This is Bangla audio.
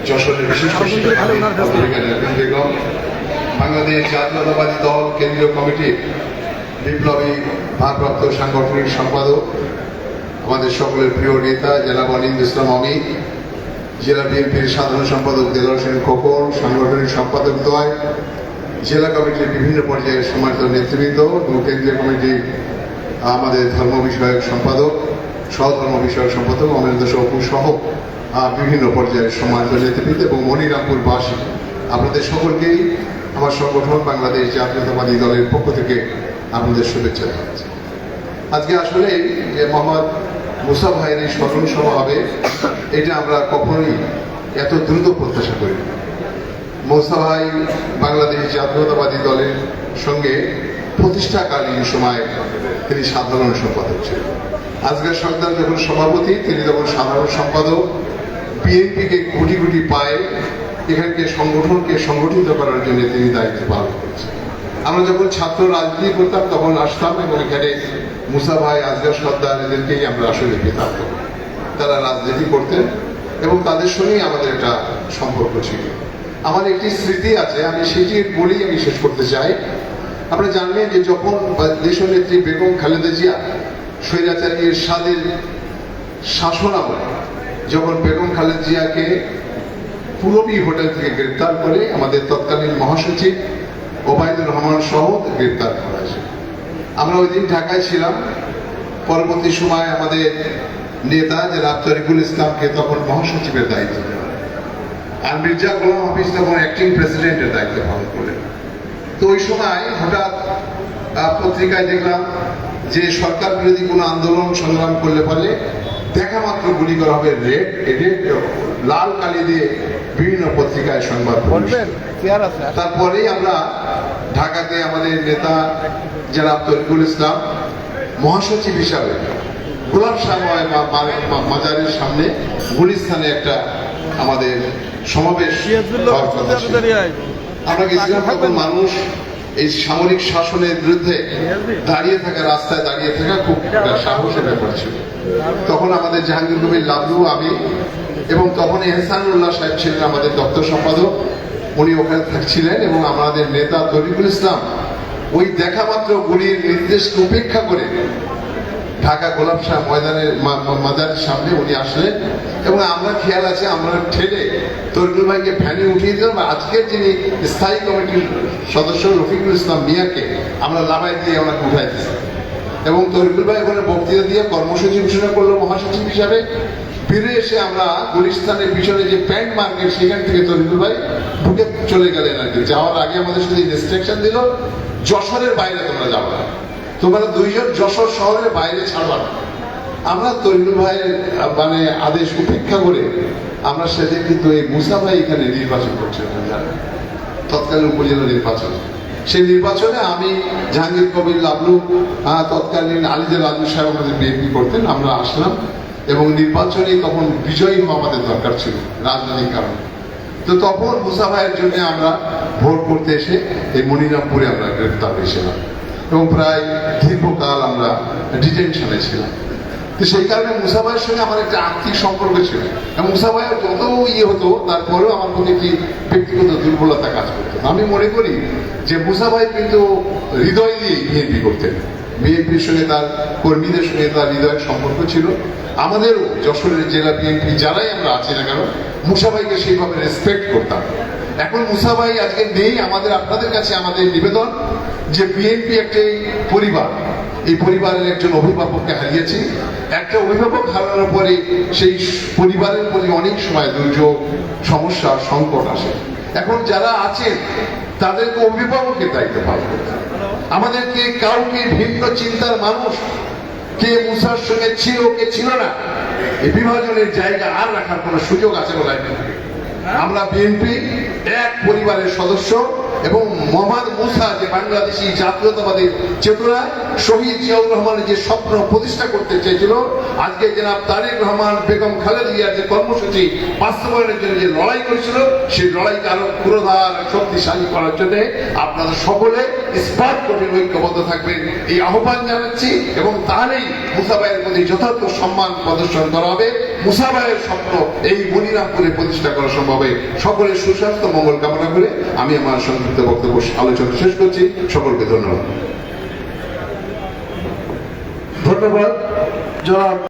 যশোরের বিশিষ্ট বেগম, বাংলাদেশ জাতীয়তাবাদী দল কেন্দ্রীয় কমিটির বিপ্লবী ভারপ্রাপ্ত সাংগঠনিক সম্পাদক, আমাদের সকলের প্রিয় নেতা জনাব অনিন্দ ইসলাম অমিত, জেলা বিএনপির সাধারণ সম্পাদক দেলোয়ার হোসেন খোকন, সাংগঠনিক সম্পাদক দ্বয়, জেলা কমিটির বিভিন্ন পর্যায়ের সম্মানিত নেতৃবৃন্দ এবং কেন্দ্রীয় কমিটির আমাদের ধর্ম বিষয়ক সম্পাদক, সহধর্ম বিষয়ক সম্পাদক অমরেন্দ্র সহু সহ বিভিন্ন পর্যায়ের সম্মানিত নেতৃবৃন্দ এবং মনিরামপুরবাসী, আপনাদের সকলকেই আমার সংগঠন বাংলাদেশ জাতীয়তাবাদী দলের পক্ষ থেকে আপনাদের শুভেচ্ছা জানাচ্ছি। আজকে আসলে যে মোহাম্মদ মুসা ভাইয়ের এই স্মরণ সভা হবে, এটা আমরা কখনোই এত দ্রুত প্রত্যাশা করি। মুসা ভাই বাংলাদেশ জাতীয়তাবাদী দলের সঙ্গে প্রতিষ্ঠাকালীন সময় তিনি সাধারণ সম্পাদক ছিলেন। আজকের সরকার যখন সভাপতি, তিনি তখন সাধারণ সম্পাদক। বিএনপিকে কোটি কোটি পায় এখানকে সংগঠনকে সংগঠিত করার জন্য তিনি দায়িত্ব পালন করেছেন। আমরা যখন ছাত্র রাজনীতি করতাম তখন আসতাম এবং এখানে মুসা ভাই, আজগার সর্দার এদেরকেই আমরা আসলে পেতাম। তারা রাজনীতি করতেন এবং তাদের সঙ্গেই আমাদের একটা সম্পর্ক ছিল। আমার একটি স্মৃতি আছে, আমি সেটি বলেই আমি শেষ করতে চাই। আপনারা জানলেন যে যখন দেশনেত্রী বেগম খালেদা জিয়া স্বৈরাচারী এরশাদের শাসন আমলে যখন বেগম খালেদা জিয়াকে পুরবী হোটেল থেকে গ্রেপ্তার করে আমাদের তৎকালীন মহাসচিব ওবায়দুর রহমান সহ গ্রেপ্তার করা হয়েছে। আমরা ওই দিন ঢাকায় ছিলাম। পরবর্তী সময় আমাদের নেতা জনাব তরিকুল ইসলামকে তখন মহাসচিবের দায়িত্ব দেওয়া, আর মির্জা গোলাম হাফিজ তখন অ্যাক্টিং প্রেসিডেন্টের দায়িত্ব পালন করলেন। তো ওই সময় হঠাৎ পত্রিকায় দেখলাম যে সরকার বিরোধী কোনো আন্দোলন সংগ্রাম করলে পারলে দেখা মাত্র গুলি করা হবে, লাল কালি দিয়ে বিভিন্ন পত্রিকায় সংবাদ বলবেন। তারপরেই আমরা ঢাকাতে আমাদের নেতা জনাব তরিকুল ইসলাম মহাসচিব হিসাবে গোলাপ শাহ মাজারের সামনে গুলিস্তানে একটা আমাদের সমাবেশ। আমরা গেছিলাম, তখন মানুষ এই সামরিক শাসনের বিরুদ্ধে দাঁড়িয়ে থাকা, রাস্তায় দাঁড়িয়ে থাকা খুব সাহসের ব্যাপার ছিল। তখন আমাদের জাহাঙ্গীর কবির লাবলু, আমি এবং তখন এহসানুল্লাহ সাহেব ছিলেন আমাদের দপ্তর সম্পাদক, উনি ওখানে থাকছিলেন এবং আমাদের নেতা তরিকুল ইসলাম ওই দেখা মাত্র গুলির নির্দেশকে উপেক্ষা করে ঢাকা গোলাপ শাহ ময়দানের মাজারের সামনে উনি আসলেন এবং আমরা খেয়াল আছে আমরা ঠেলে তরিকুল ভাইকে ভ্যানে উঠিয়ে দিলাম। আজকের যিনি স্থায়ী কমিটির সদস্য রফিকুল ইসলাম মিয়াকে আমরা লাভাই দিয়ে ওনাকে উঠাই দিয়েছি এবং তরিকুল ভাই ওখানে বক্তৃতা দিয়ে কর্মসূচি ঘোষণা করলো মহাসচিব হিসাবে। ফিরে এসে আমরা গুলিস্তানের পিছনে যে প্যান্ট মার্কেট, সেখান থেকে তরিকুল ভাই ঢুকে চলে গেলেন আর কি। যাওয়ার আগে আমাদের শুধু রেস্ট্রিকশন দিল, যশোরের বাইরে তোমরা যাবো না, তোমরা দুইজন যশোর শহরের বাইরে ছাড়বা না। আমরা তরিকুল ভাইয়ের মানে আদেশ উপেক্ষা করে আমরা সেদিন কিন্তু এই মুসা ভাই এখানে নির্বাচন করছিলাম, তৎকালীন উপজেলা নির্বাচন। সেই নির্বাচনে আমি, জাহাঙ্গীর কবির লাবলু, তৎকালীন আলিজা লালু সাহেব আমাদের বিএনপি করতেন, আমরা আসলাম এবং নির্বাচনে তখন বিজয়ী হওয়া আমাদের দরকার ছিল রাজনৈতিক কারণে। তো তখন মুসা ভাইয়ের জন্য আমরা ভোট করতে এসে এই মনিরামপুরে আমরা গ্রেপ্তার হয়েছিলাম এবং প্রায় দীর্ঘকাল আমরা ডিটেনশনে ছিলাম। তো সেই কারণে মুসা ভাইয়ের সঙ্গে আমার একটা আর্থিক সম্পর্ক ছিল। মুসা ভাইয়ের যত হতো তারপরেও আমার মধ্যে একটি ব্যক্তিগত দুর্বলতা কাজ করতো। আমি মনে করি যে মুসা ভাই কিন্তু হৃদয় দিয়ে বিএনপি করতেন, বিএনপির সঙ্গে তার কর্মীদের সঙ্গে তার হৃদয়ের সম্পর্ক ছিল। আমাদেরও যশোরের জেলা বিএনপি যারাই আমরা আছি না কেন, মুসা ভাইকে সেইভাবে রেসপেক্ট করতাম। এখন মুসা ভাই আজকে নেই, আপনাদের কাছে আমাদের নিবেদন যে বিএনপি একটি পরিবার, এই পরিবারের একজন অভিভাবককে হারিয়েছি। একটা অভিভাবক হারানোর পরে সেই পরিবারের প্রতি অনেক সময় দুর্যোগ, সমস্যা, সংকট আসে। এখন যারা আছেন তাদেরকে অভিভাবকের দায়িত্ব পালন করতে হবে। আমাদেরকে কাউকে ভিন্ন চিন্তার মানুষ কে মুসার সঙ্গে ছিল কে ছিল না, এই বিভাজনের জায়গা আর রাখার কোন সুযোগ আছে বলে আমরা বিএনপি এক পরিবারের সদস্য এবং মোহাম্মদ মুসা যে বাংলাদেশি জাতীয়তাবাদী চেতনা, শহীদ জিয়াউর রহমানের যে স্বপ্ন প্রতিষ্ঠা করতে চেয়েছিল, আজকে জনাব তারেক রহমান, বেগম খালেদা জিয়ার যে কর্মসূচি বাস্তবায়নের জন্য যে লড়াই করেছিল, সেই লড়াইকে আরো পুরোধার শক্তিশালী করার জন্য আপনারা সকলে ইস্পাত কঠিন ঐক্যবদ্ধ থাকবেন, এই আহ্বান জানাচ্ছি। এবং তাহলেই মুসা ভাইয়ের প্রতি যথার্থ সম্মান প্রদর্শন করা হবে। মুসা ভাইয়ের স্বপ্ন এই মনিরামপুরে প্রতিষ্ঠা করা সম্ভব হয়। সকলের সুস্বাস্থ্য মঙ্গল কামনা করে আমি আমার সংক্ষিপ্ত বক্তব্য আলোচনা শেষ করছি। সকলকে ধন্যবাদ। ধন্যবাদ জনাব